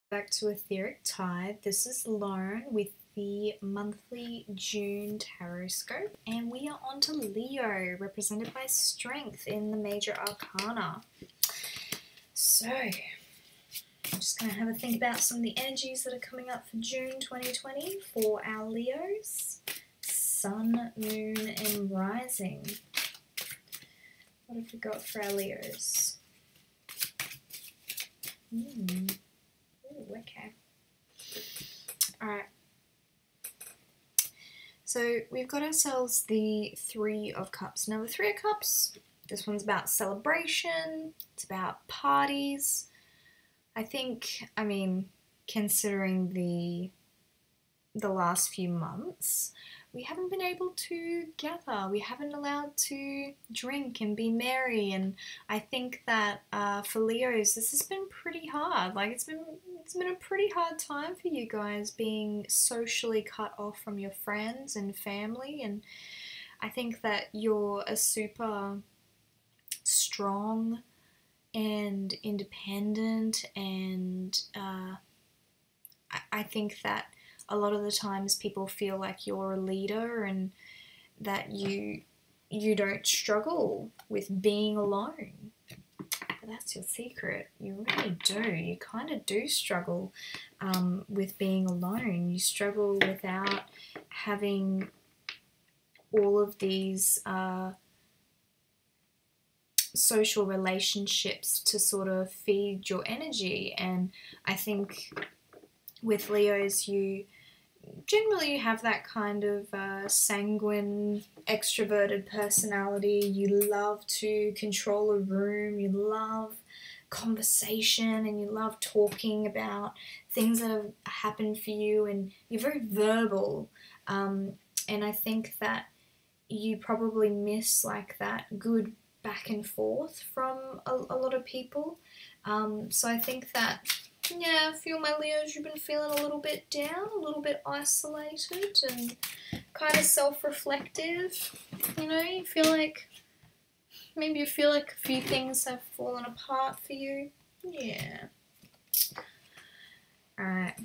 Back to Etheric Tide. This is Lauren with the monthly June Tarotscope, and we are on to Leo, represented by Strength in the Major Arcana. So, I'm just going to have a think about some of the energies that are coming up for June 2020 for our Leos. Sun, Moon, and Rising. What have we got for our Leos? Okay. Alright. So we've got ourselves the Three of Cups. Now the Three of Cups, this one's about celebration, it's about parties. I think, considering the last few months, we haven't been able to gather, we haven't allowed to drink and be merry, and I think that for Leos this has been pretty hard. Like it's been a pretty hard time for you guys, being socially cut off from your friends and family, and I think that you're a super strong and independent, and I think that a lot of the times people feel like you're a leader and that you don't struggle with being alone. But that's your secret. You really do. You kind of do struggle with being alone. You struggle without having all of these social relationships to sort of feed your energy. And I think with Leos, you generally have that kind of sanguine, extroverted personality. You love to control a room, you love conversation, and you love talking about things that have happened for you, and you're very verbal. And I think that you probably miss like that good back and forth from a lot of people. So I think that, yeah, for you, my Leos, you've been feeling a little bit down, a little bit isolated, and kind of self-reflective. You know, you feel like, maybe you feel like a few things have fallen apart for you. Yeah. Alright.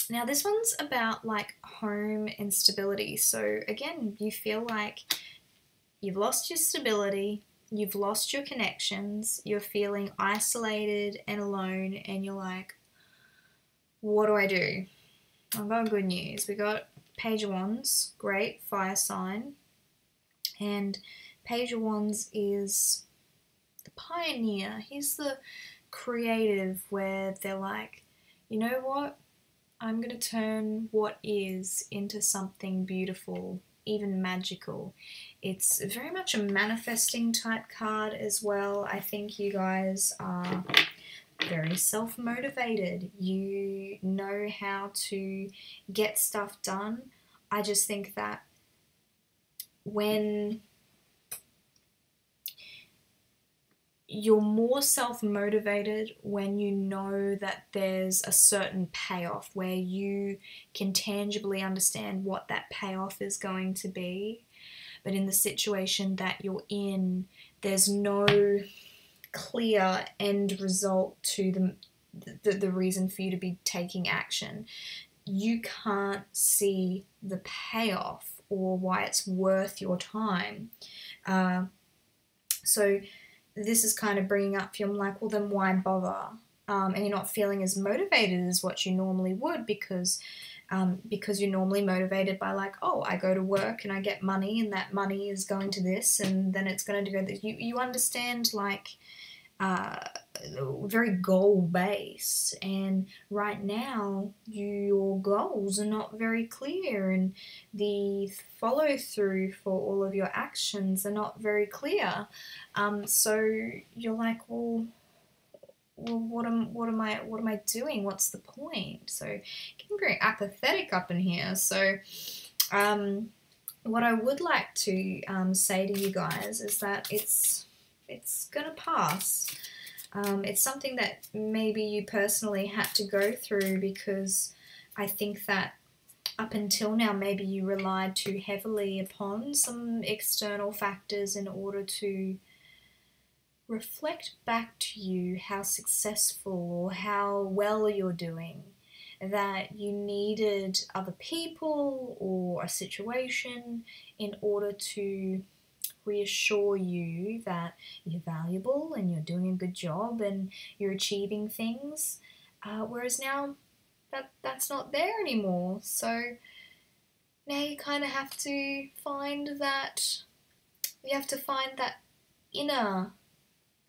Now this one's about like home instability. So again, you feel like you've lost your stability, you've lost your connections, you're feeling isolated and alone, and you're like, what do I do? I've got good news. We got Page of Wands, great, fire sign. And Page of Wands is the pioneer. He's the creative, where they're like, you know what? I'm going to turn what is into something beautiful, even magical. It's very much a manifesting type card as well. I think you guys are very self-motivated. You know how to get stuff done. I just think that when you're more self-motivated, when you know that there's a certain payoff, where you can tangibly understand what that payoff is going to be. But in the situation that you're in, there's no clear end result to the reason for you to be taking action. You can't see the payoff or why it's worth your time. So this is kind of bringing up for you, I'm like, well, then why bother? And you're not feeling as motivated as what you normally would, because you're normally motivated by like, oh, I go to work and I get money, and that money is going to this, and then it's going to go this. You understand, like, very goal-based, and right now your goals are not very clear, and the follow-through for all of your actions are not very clear. So you're like, well, what am I doing? What's the point? So getting very apathetic up in here. So what I would like to say to you guys is that it's gonna pass. It's something that maybe you personally had to go through, because I think that up until now maybe you relied too heavily upon some external factors in order to reflect back to you how successful or how well you're doing, that you needed other people or a situation in order to reassure you that you're valuable and you're doing a good job and you're achieving things, whereas now that's not there anymore. So now you kind of have to find that, inner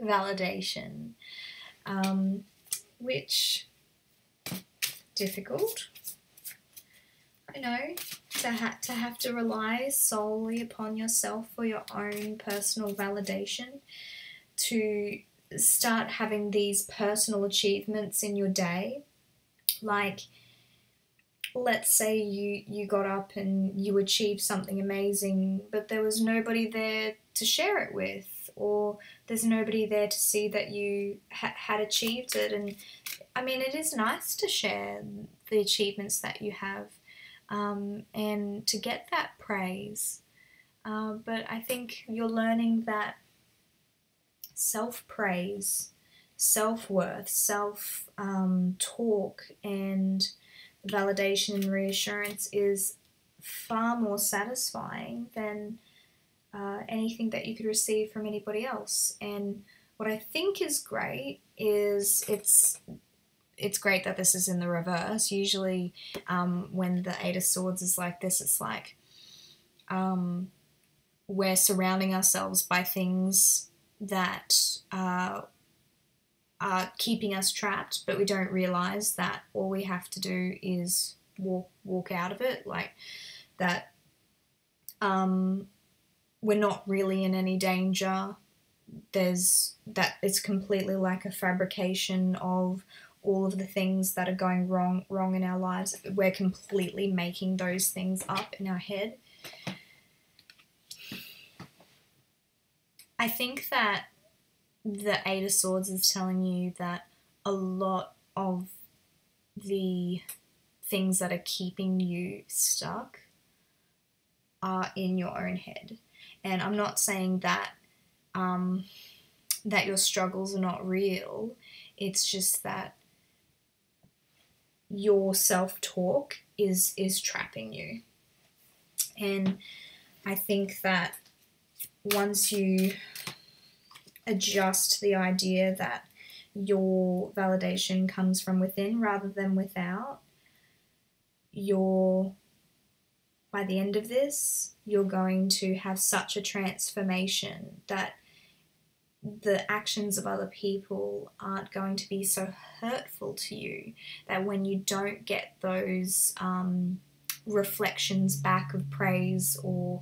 validation, which difficult, I know, to have to rely solely upon yourself for your own personal validation, to start having these personal achievements in your day. Like, let's say you got up and you achieved something amazing, but there was nobody there to share it with, or there's nobody there to see that you had achieved it. And I mean, it is nice to share the achievements that you have, and to get that praise. But I think you're learning that self-praise, self-worth, self-talk, and validation and reassurance is far more satisfying than anything that you could receive from anybody else. And what I think is great is it's great that this is in the reverse. Usually when the Eight of Swords is like this, it's like we're surrounding ourselves by things that are keeping us trapped, but we don't realize that all we have to do is walk out of it, like that. We're not really in any danger. There's that it's completely like a fabrication of all of the things that are going wrong in our lives. We're completely making those things up in our head. I think that the Eight of Swords is telling you that a lot of the things that are keeping you stuck are in your own head. And I'm not saying that that your struggles are not real. It's just that your self-talk is trapping you. And I think that once you adjust the idea that your validation comes from within rather than without, by the end of this, you're going to have such a transformation that the actions of other people aren't going to be so hurtful to you, that when you don't get those reflections back of praise or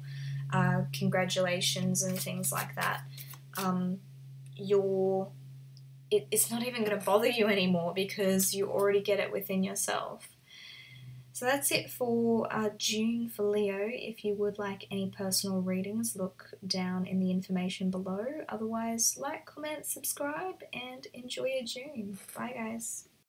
congratulations and things like that, it's not even going to bother you anymore because you already get it within yourself. So that's it for June for Leo. If you would like any personal readings, look down in the information below. Otherwise, like, comment, subscribe, and enjoy your June. Bye, guys.